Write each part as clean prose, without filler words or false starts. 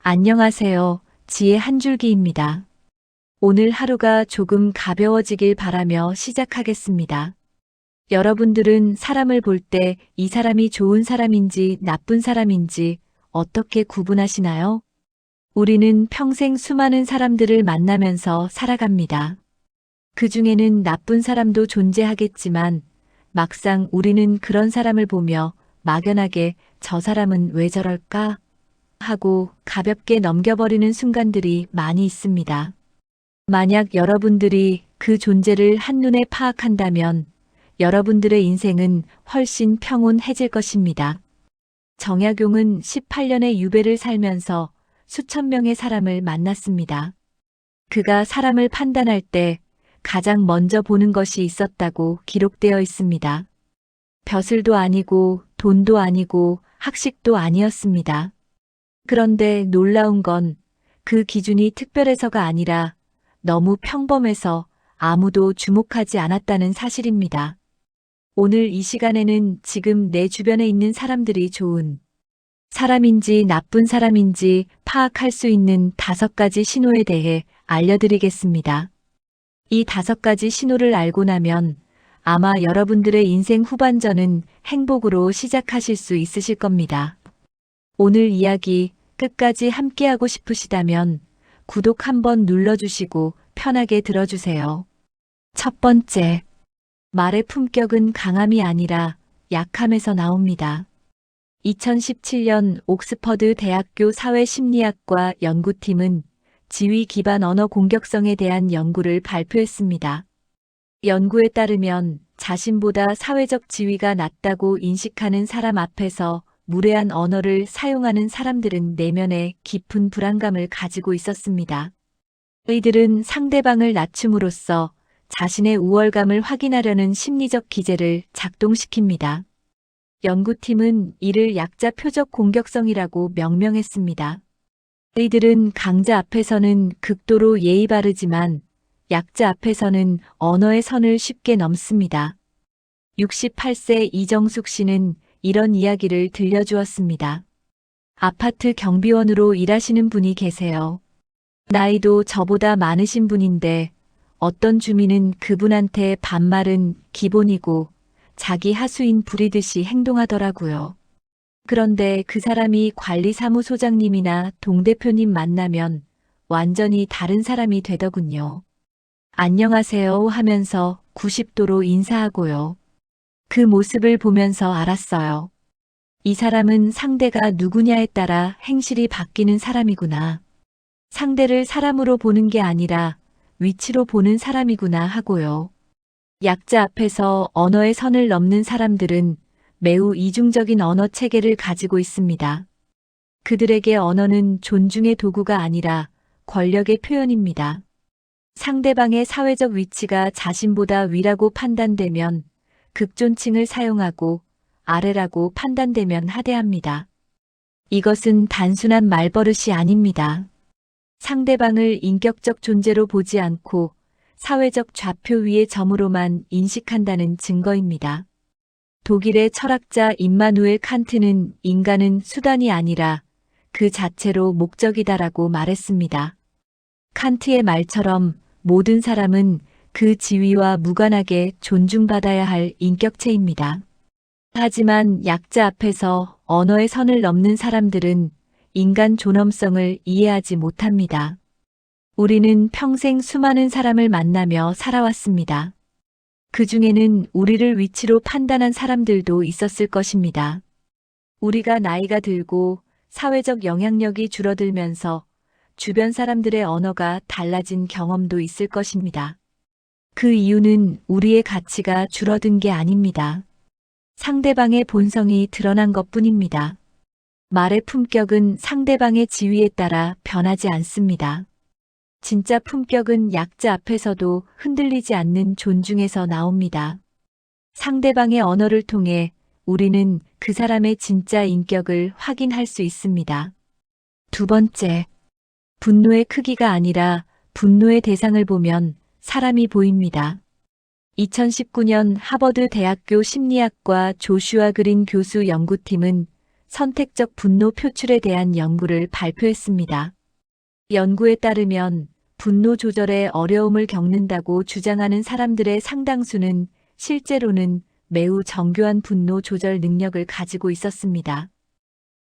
안녕하세요. 지혜 한 줄기입니다. 오늘 하루가 조금 가벼워지길 바라며 시작하겠습니다. 여러분들은 사람을 볼 때 이 사람이 좋은 사람인지 나쁜 사람인지 어떻게 구분하시나요? 우리는 평생 수많은 사람들을 만나면서 살아갑니다. 그 중에는 나쁜 사람도 존재하겠지만 막상 우리는 그런 사람을 보며 막연하게 저 사람은 왜 저럴까? 하고 가볍게 넘겨버리는 순간들이 많이 있습니다. 만약 여러분들이 그 존재를 한눈에 파악한다면 여러분들의 인생은 훨씬 평온해질 것입니다. 정약용은 18년의 유배를 살면서 수천 명의 사람을 만났습니다. 그가 사람을 판단할 때 가장 먼저 보는 것이 있었다고 기록되어 있습니다. 벼슬도 아니고 돈도 아니고 학식도 아니었습니다. 그런데 놀라운 건 그 기준이 특별해서가 아니라 너무 평범해서 아무도 주목하지 않았다는 사실입니다. 오늘 이 시간에는 지금 내 주변에 있는 사람들이 좋은 사람인지 나쁜 사람인지 파악할 수 있는 5가지 신호에 대해 알려드리겠습니다. 이 5가지 신호를 알고 나면 아마 여러분들의 인생 후반전은 행복으로 시작하실 수 있으실 겁니다. 오늘 이야기 끝까지 함께하고 싶으시다면 구독 한번 눌러주시고 편하게 들어주세요. 첫 번째, 말의 품격은 강함이 아니라 약함에서 나옵니다. 2017년 옥스퍼드 대학교 사회심리학과 연구팀은 지위 기반 언어 공격성에 대한 연구를 발표했습니다. 연구에 따르면 자신보다 사회적 지위가 낮다고 인식하는 사람 앞에서 무례한 언어를 사용하는 사람들은 내면에 깊은 불안감을 가지고 있었습니다. 이들은 상대방을 낮춤으로써 자신의 우월감을 확인하려는 심리적 기제를 작동시킵니다. 연구팀은 이를 약자 표적 공격성이라고 명명했습니다. 이들은 강자 앞에서는 극도로 예의 바르지만 약자 앞에서는 언어의 선을 쉽게 넘습니다. 68세 이정숙 씨는 이런 이야기를 들려주었습니다. 아파트 경비원으로 일하시는 분이 계세요. 나이도 저보다 많으신 분인데 어떤 주민은 그분한테 반말은 기본이고 자기 하수인 부리듯이 행동하더라고요. 그런데 그 사람이 관리사무소장님이나 동대표님 만나면 완전히 다른 사람이 되더군요. 안녕하세요 하면서 90도로 인사하고요. 그 모습을 보면서 알았어요. 이 사람은 상대가 누구냐에 따라 행실이 바뀌는 사람이구나. 상대를 사람으로 보는 게 아니라 위치로 보는 사람이구나 하고요. 약자 앞에서 언어의 선을 넘는 사람들은 매우 이중적인 언어 체계를 가지고 있습니다. 그들에게 언어는 존중의 도구가 아니라 권력의 표현입니다. 상대방의 사회적 위치가 자신보다 위라고 판단되면 극존칭을 사용하고 아래라고 판단되면 하대합니다. 이것은 단순한 말버릇이 아닙니다. 상대방을 인격적 존재로 보지 않고 사회적 좌표 위의 점으로만 인식한다는 증거입니다. 독일의 철학자 임마누엘 칸트는 인간은 수단이 아니라 그 자체로 목적이다라고 말했습니다. 칸트의 말처럼 모든 사람은 그 지위와 무관하게 존중받아야 할 인격체입니다. 하지만 약자 앞에서 언어의 선을 넘는 사람들은 인간 존엄성을 이해하지 못합니다. 우리는 평생 수많은 사람을 만나며 살아왔습니다. 그 중에는 우리를 위치로 판단한 사람들도 있었을 것입니다. 우리가 나이가 들고 사회적 영향력이 줄어들면서 주변 사람들의 언어가 달라진 경험도 있을 것입니다. 그 이유는 우리의 가치가 줄어든 게 아닙니다. 상대방의 본성이 드러난 것뿐입니다. 말의 품격은 상대방의 지위에 따라 변하지 않습니다. 진짜 품격은 약자 앞에서도 흔들리지 않는 존중에서 나옵니다. 상대방의 언어를 통해 우리는 그 사람의 진짜 인격을 확인할 수 있습니다. 두 번째, 분노의 크기가 아니라 분노의 대상을 보면 사람이 보입니다. 2019년 하버드 대학교 심리학과 조슈아 그린 교수 연구팀은 선택적 분노 표출에 대한 연구를 발표했습니다. 연구에 따르면 분노 조절에 어려움을 겪는다고 주장하는 사람들의 상당수는 실제로는 매우 정교한 분노 조절 능력을 가지고 있었습니다.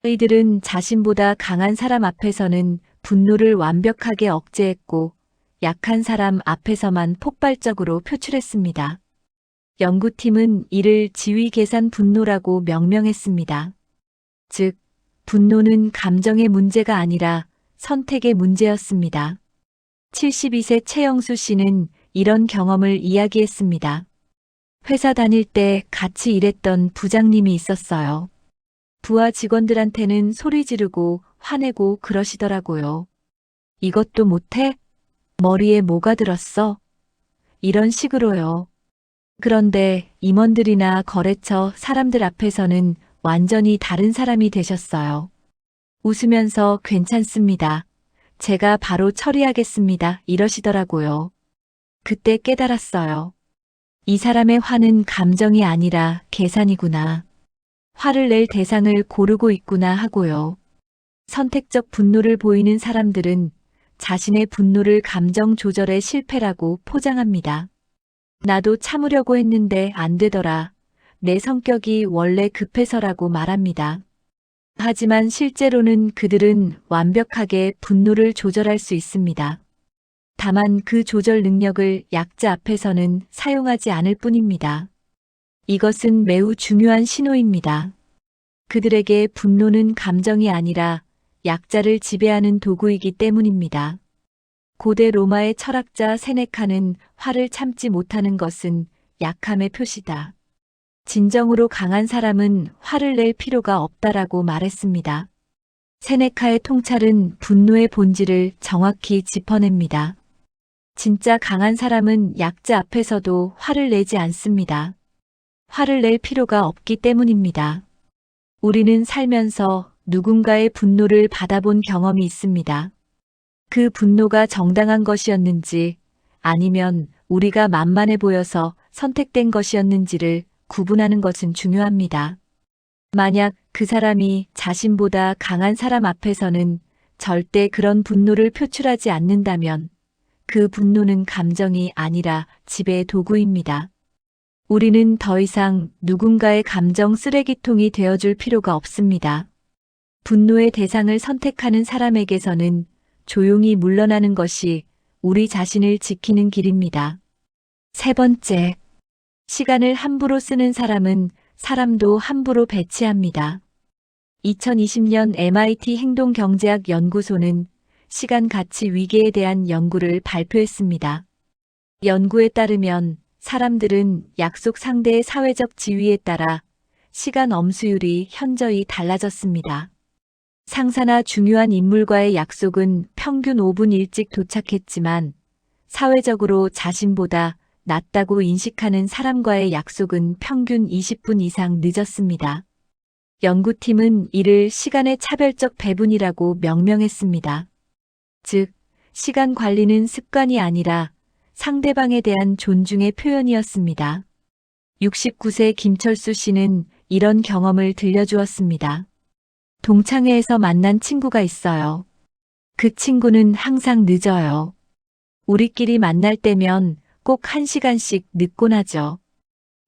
이들은 자신보다 강한 사람 앞에서는 분노를 완벽하게 억제했고 약한 사람 앞에서만 폭발적으로 표출했습니다. 연구팀은 이를 지위 계산 분노라고 명명했습니다. 즉, 분노는 감정의 문제가 아니라 선택의 문제였습니다. 72세 최영수 씨는 이런 경험을 이야기했습니다. 회사 다닐 때 같이 일했던 부장님이 있었어요. 부하 직원들한테는 소리 지르고 화내고 그러시더라고요. 이것도 못해? 머리에 뭐가 들었어? 이런 식으로요. 그런데 임원들이나 거래처 사람들 앞에서는 완전히 다른 사람이 되셨어요. 웃으면서 괜찮습니다. 제가 바로 처리하겠습니다. 이러시더라고요. 그때 깨달았어요. 이 사람의 화는 감정이 아니라 계산이구나. 화를 낼 대상을 고르고 있구나 하고요. 선택적 분노를 보이는 사람들은 자신의 분노를 감정 조절의 실패라고 포장합니다. 나도 참으려고 했는데 안 되더라. 내 성격이 원래 급해서라고 말합니다. 하지만 실제로는 그들은 완벽하게 분노를 조절할 수 있습니다. 다만 그 조절 능력을 약자 앞에서는 사용하지 않을 뿐입니다. 이것은 매우 중요한 신호입니다. 그들에게 분노는 감정이 아니라 약자를 지배하는 도구이기 때문입니다. 고대 로마의 철학자 세네카는 화를 참지 못하는 것은 약함의 표시다. 진정으로 강한 사람은 화를 낼 필요가 없다라고 말했습니다. 세네카의 통찰은 분노의 본질을 정확히 짚어냅니다. 진짜 강한 사람은 약자 앞에서도 화를 내지 않습니다. 화를 낼 필요가 없기 때문입니다. 우리는 살면서 누군가의 분노를 받아본 경험이 있습니다. 그 분노가 정당한 것이었는지 아니면 우리가 만만해 보여서 선택된 것이었는지를 구분하는 것은 중요합니다. 만약 그 사람이 자신보다 강한 사람 앞에서는 절대 그런 분노를 표출하지 않는다면 그 분노는 감정이 아니라 지배의 도구입니다. 우리는 더 이상 누군가의 감정 쓰레기통이 되어줄 필요가 없습니다. 분노의 대상을 선택하는 사람에게서는 조용히 물러나는 것이 우리 자신을 지키는 길입니다. 세 번째, 시간을 함부로 쓰는 사람은 사람도 함부로 배치합니다. 2020년 MIT 행동경제학 연구소는 시간 가치 위계에 대한 연구를 발표했습니다. 연구에 따르면 사람들은 약속 상대의 사회적 지위에 따라 시간 엄수율이 현저히 달라졌습니다. 상사나 중요한 인물과의 약속은 평균 5분 일찍 도착했지만 사회적으로 자신보다 낫다고 인식하는 사람과의 약속은 평균 20분 이상 늦었습니다. 연구팀은 이를 시간의 차별적 배분이라고 명명했습니다. 즉, 시간 관리는 습관이 아니라 상대방에 대한 존중의 표현이었습니다. 69세 김철수 씨는 이런 경험을 들려주었습니다. 동창회에서 만난 친구가 있어요. 그 친구는 항상 늦어요. 우리끼리 만날 때면 꼭 1시간씩 늦곤 하죠.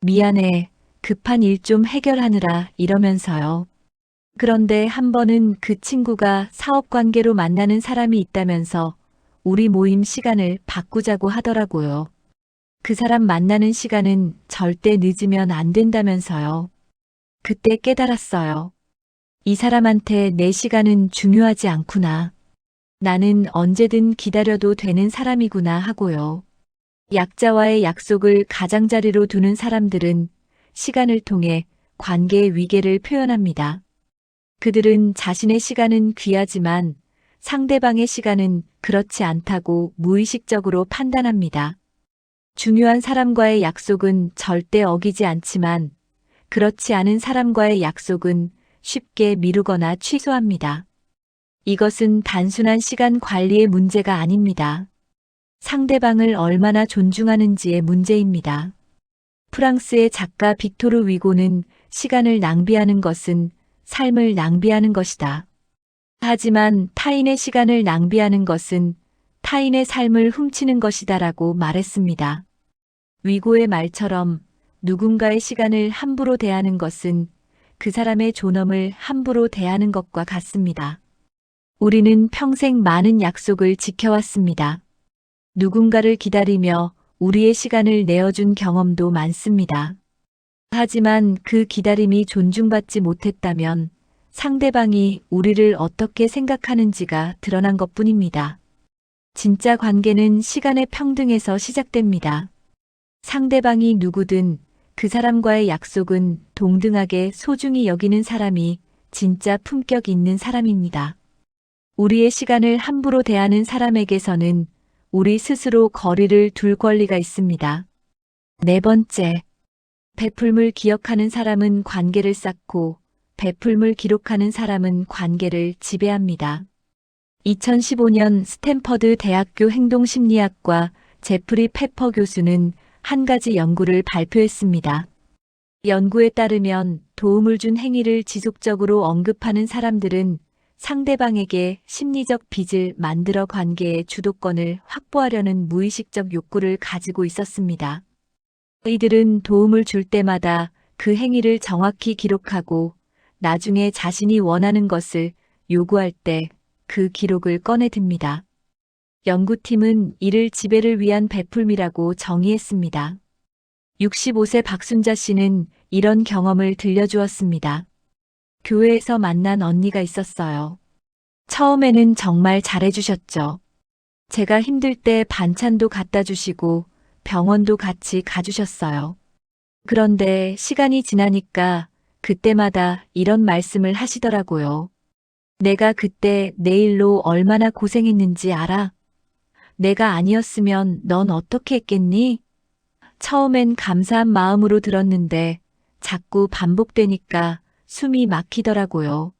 미안해, 급한 일 좀 해결하느라 이러면서요. 그런데 한 번은 그 친구가 사업 관계로 만나는 사람이 있다면서 우리 모임 시간을 바꾸자고 하더라고요. 그 사람 만나는 시간은 절대 늦으면 안 된다면서요. 그때 깨달았어요. 이 사람한테 내 시간은 중요하지 않구나. 나는 언제든 기다려도 되는 사람이구나 하고요. 약자와의 약속을 가장자리로 두는 사람들은 시간을 통해 관계의 위계를 표현합니다. 그들은 자신의 시간은 귀하지만 상대방의 시간은 그렇지 않다고 무의식적으로 판단합니다. 중요한 사람과의 약속은 절대 어기지 않지만 그렇지 않은 사람과의 약속은 쉽게 미루거나 취소합니다. 이것은 단순한 시간 관리의 문제가 아닙니다. 상대방을 얼마나 존중하는지의 문제입니다. 프랑스의 작가 빅토르 위고는 시간을 낭비하는 것은 삶을 낭비하는 것이다. 하지만 타인의 시간을 낭비하는 것은 타인의 삶을 훔치는 것이다라고 말했습니다. 위고의 말처럼 누군가의 시간을 함부로 대하는 것은 그 사람의 존엄을 함부로 대하는 것과 같습니다. 우리는 평생 많은 약속을 지켜왔습니다. 누군가를 기다리며 우리의 시간을 내어준 경험도 많습니다. 하지만 그 기다림이 존중받지 못했다면 상대방이 우리를 어떻게 생각하는지가 드러난 것뿐입니다. 진짜 관계는 시간의 평등에서 시작됩니다. 상대방이 누구든 그 사람과의 약속은 동등하게 소중히 여기는 사람이 진짜 품격 있는 사람입니다. 우리의 시간을 함부로 대하는 사람에게서는 우리 스스로 거리를 둘 권리가 있습니다. 네 번째, 베풀물 기억하는 사람은 관계를 쌓고 베풀물 기록하는 사람은 관계를 지배합니다. 2015년 스탠퍼드 대학교 행동심리학과 제프리 페퍼 교수는 한 가지 연구를 발표했습니다. 연구에 따르면 도움을 준 행위를 지속적으로 언급하는 사람들은 상대방에게 심리적 빚을 만들어 관계의 주도권을 확보하려는 무의식적 욕구를 가지고 있었습니다. 이들은 도움을 줄 때마다 그 행위를 정확히 기록하고 나중에 자신이 원하는 것을 요구할 때 그 기록을 꺼내듭니다. 연구팀은 이를 지배를 위한 베풀미라고 정의했습니다. 65세 박순자 씨는 이런 경험을 들려주었습니다. 교회에서 만난 언니가 있었어요. 처음에는 정말 잘해주셨죠. 제가 힘들 때 반찬도 갖다 주시고 병원도 같이 가주셨어요. 그런데 시간이 지나니까 그때마다 이런 말씀을 하시더라고요. 내가 그때 내 일로 얼마나 고생했는지 알아? 내가 아니었으면 넌 어떻게 했겠니? 처음엔 감사한 마음으로 들었는데 자꾸 반복되니까 숨이 막히더라고요.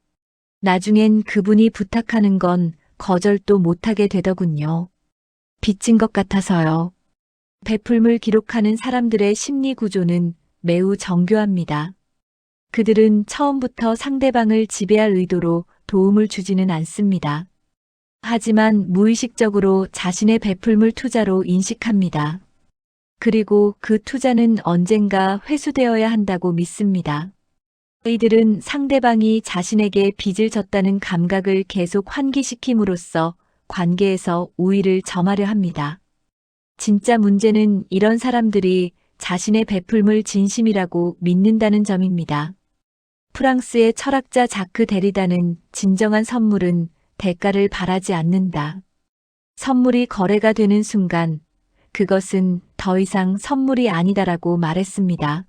나중엔 그분이 부탁하는 건 거절도 못하게 되더군요. 빚진 것 같아서요. 베풀물 기록하는 사람들의 심리 구조는 매우 정교합니다. 그들은 처음부터 상대방을 지배할 의도로 도움을 주지는 않습니다. 하지만 무의식적으로 자신의 베풀물 투자로 인식합니다. 그리고 그 투자는 언젠가 회수되어야 한다고 믿습니다. 이들은 상대방이 자신에게 빚을 졌다는 감각을 계속 환기시킴으로써 관계에서 우위를 점하려 합니다. 진짜 문제는 이런 사람들이 자신의 베풀물 진심이라고 믿는다는 점입니다. 프랑스의 철학자 자크 데리다는 진정한 선물은 대가를 바라지 않는다. 선물이 거래가 되는 순간 그것은 더 이상 선물이 아니다라고 말했습니다.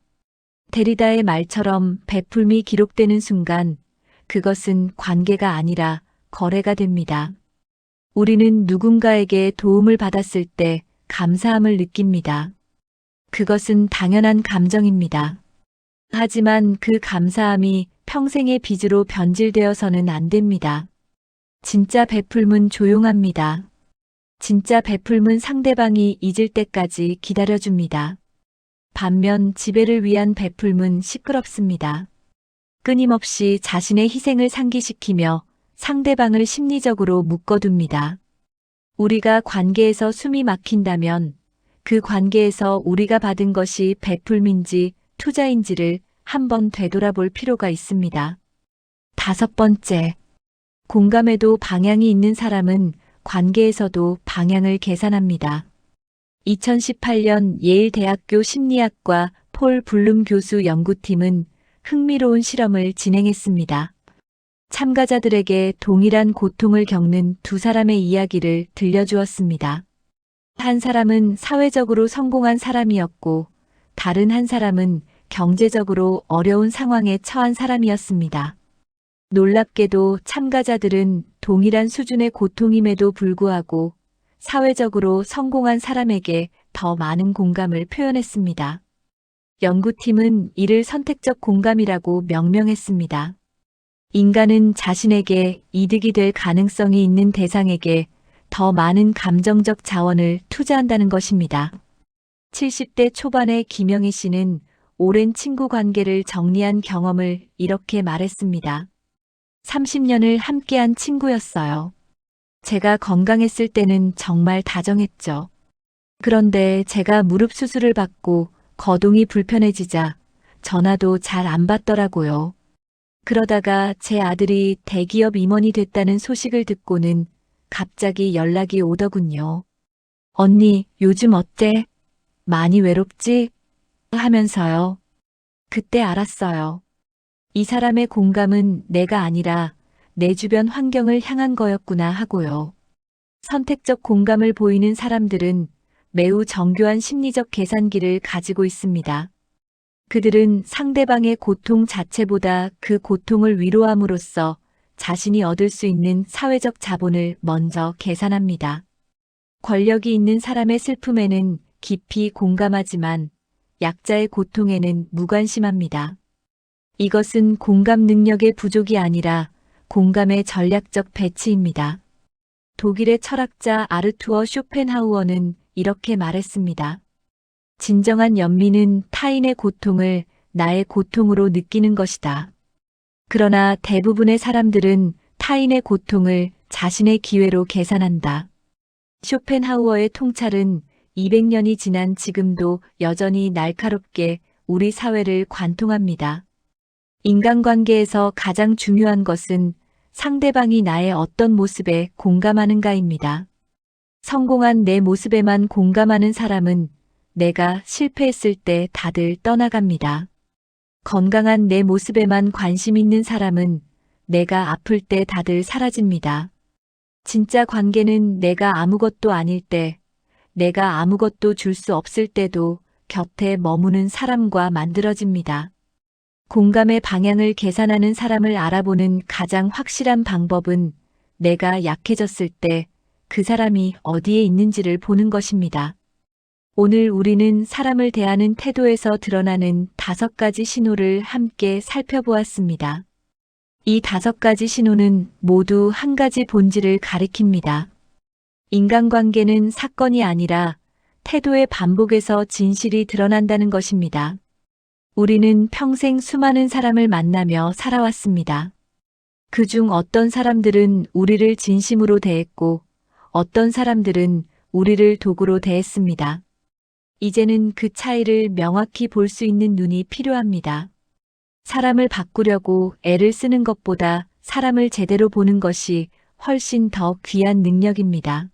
데리다의 말처럼 베풀미 기록되는 순간 그것은 관계가 아니라 거래가 됩니다. 우리는 누군가에게 도움을 받았을 때 감사함을 느낍니다. 그것은 당연한 감정입니다. 하지만 그 감사함이 평생의 빚으로 변질되어서는 안 됩니다. 진짜 베풀문 조용합니다. 진짜 베풀문 상대방이 잊을 때까지 기다려줍니다. 반면 지배를 위한 베풀문 시끄럽습니다. 끊임없이 자신의 희생을 상기시키며 상대방을 심리적으로 묶어둡니다. 우리가 관계에서 숨이 막힌다면 그 관계에서 우리가 받은 것이 베풀민지 투자인지를 한번 되돌아볼 필요가 있습니다. 다섯 번째, 공감에도 방향이 있는 사람은 관계에서도 방향을 계산합니다. 2018년 예일대학교 심리학과 폴 블룸 교수 연구팀은 흥미로운 실험을 진행했습니다. 참가자들에게 동일한 고통을 겪는 두 사람의 이야기를 들려주었습니다. 한 사람은 사회적으로 성공한 사람이었고 다른 한 사람은 경제적으로 어려운 상황에 처한 사람이었습니다. 놀랍게도 참가자들은 동일한 수준의 고통임에도 불구하고 사회적으로 성공한 사람에게 더 많은 공감을 표현했습니다. 연구팀은 이를 선택적 공감이라고 명명했습니다. 인간은 자신에게 이득이 될 가능성이 있는 대상에게 더 많은 감정적 자원을 투자한다는 것입니다. 70대 초반의 김영희 씨는 오랜 친구 관계를 정리한 경험을 이렇게 말했습니다. 30년을 함께한 친구였어요. 제가 건강했을 때는 정말 다정했죠. 그런데 제가 무릎 수술을 받고 거동이 불편해지자 전화도 잘 안 받더라고요. 그러다가 제 아들이 대기업 임원이 됐다는 소식을 듣고는 갑자기 연락이 오더군요. 언니, 요즘 어때? 많이 외롭지? 하면서요. 그때 알았어요. 이 사람의 공감은 내가 아니라 내 주변 환경을 향한 거였구나 하고요. 선택적 공감을 보이는 사람들은 매우 정교한 심리적 계산기를 가지고 있습니다. 그들은 상대방의 고통 자체보다 그 고통을 위로함으로써 자신이 얻을 수 있는 사회적 자본을 먼저 계산합니다. 권력이 있는 사람의 슬픔에는 깊이 공감하지만 약자의 고통에는 무관심합니다. 이것은 공감 능력의 부족이 아니라 공감의 전략적 배치입니다. 독일의 철학자 아르투어 쇼펜하우어는 이렇게 말했습니다. 진정한 연민은 타인의 고통을 나의 고통으로 느끼는 것이다. 그러나 대부분의 사람들은 타인의 고통을 자신의 기회로 계산한다. 쇼펜하우어의 통찰은 200년이 지난 지금도 여전히 날카롭게 우리 사회를 관통합니다. 인간관계에서 가장 중요한 것은 상대방이 나의 어떤 모습에 공감하는가입니다. 성공한 내 모습에만 공감하는 사람은 내가 실패했을 때 다들 떠나갑니다. 건강한 내 모습에만 관심 있는 사람은 내가 아플 때 다들 사라집니다. 진짜 관계는 내가 아무것도 아닐 때, 내가 아무것도 줄 수 없을 때도 곁에 머무는 사람과 만들어집니다. 공감의 방향을 계산하는 사람을 알아보는 가장 확실한 방법은 내가 약해졌을 때 그 사람이 어디에 있는지를 보는 것입니다. 오늘 우리는 사람을 대하는 태도에서 드러나는 5가지 신호를 함께 살펴보았습니다. 이 5가지 신호는 모두 한 가지 본질을 가리킵니다. 인간관계는 사건이 아니라 태도의 반복에서 진실이 드러난다는 것입니다. 우리는 평생 수많은 사람을 만나며 살아왔습니다. 그중 어떤 사람들은 우리를 진심으로 대했고 어떤 사람들은 우리를 도구로 대했습니다. 이제는 그 차이를 명확히 볼 수 있는 눈이 필요합니다. 사람을 바꾸려고 애를 쓰는 것보다 사람을 제대로 보는 것이 훨씬 더 귀한 능력입니다.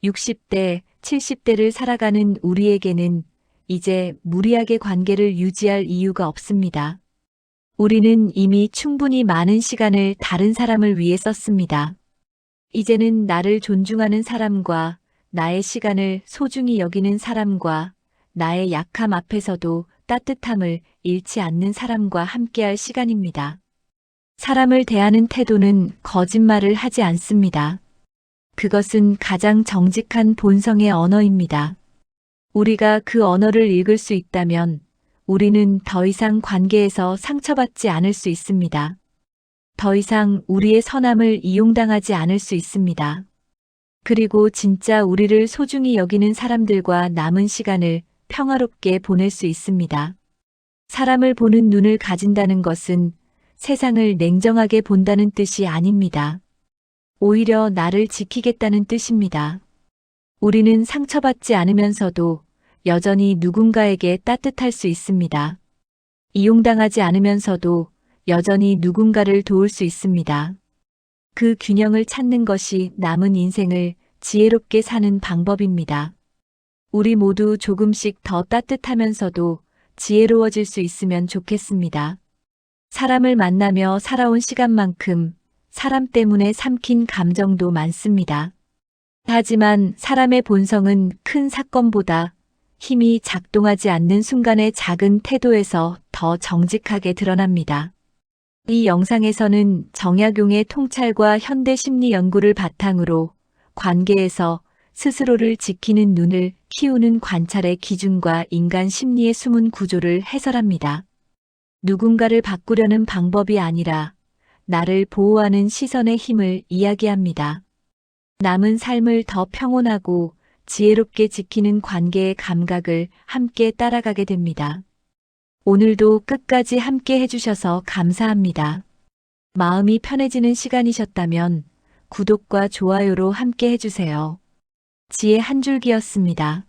60대, 70대를 살아가는 우리에게는 이제 무리하게 관계를 유지할 이유가 없습니다. 우리는 이미 충분히 많은 시간을 다른 사람을 위해 썼습니다. 이제는 나를 존중하는 사람과 나의 시간을 소중히 여기는 사람과 나의 약함 앞에서도 따뜻함을 잃지 않는 사람과 함께할 시간입니다. 사람을 대하는 태도는 거짓말을 하지 않습니다. 그것은 가장 정직한 본성의 언어입니다. 우리가 그 언어를 읽을 수 있다면 우리는 더 이상 관계에서 상처받지 않을 수 있습니다. 더 이상 우리의 선함을 이용당하지 않을 수 있습니다. 그리고 진짜 우리를 소중히 여기는 사람들과 남은 시간을 평화롭게 보낼 수 있습니다. 사람을 보는 눈을 가진다는 것은 세상을 냉정하게 본다는 뜻이 아닙니다. 오히려 나를 지키겠다는 뜻입니다. 우리는 상처받지 않으면서도 여전히 누군가에게 따뜻할 수 있습니다. 이용당하지 않으면서도 여전히 누군가를 도울 수 있습니다. 그 균형을 찾는 것이 남은 인생을 지혜롭게 사는 방법입니다. 우리 모두 조금씩 더 따뜻하면서도 지혜로워질 수 있으면 좋겠습니다. 사람을 만나며 살아온 시간만큼 사람 때문에 삼킨 감정도 많습니다. 하지만 사람의 본성은 큰 사건보다 힘이 작동하지 않는 순간의 작은 태도에서 더 정직하게 드러납니다. 이 영상에서는 정약용의 통찰과 현대 심리 연구를 바탕으로 관계에서 스스로를 지키는 눈을 키우는 관찰의 기준과 인간 심리의 숨은 구조를 해설합니다. 누군가를 바꾸려는 방법이 아니라 나를 보호하는 시선의 힘을 이야기합니다. 남은 삶을 더 평온하고 지혜롭게 지키는 관계의 감각을 함께 따라가게 됩니다. 오늘도 끝까지 함께 해주셔서 감사합니다. 마음이 편해지는 시간이셨다면 구독과 좋아요로 함께 해주세요. 지혜 한 줄기였습니다.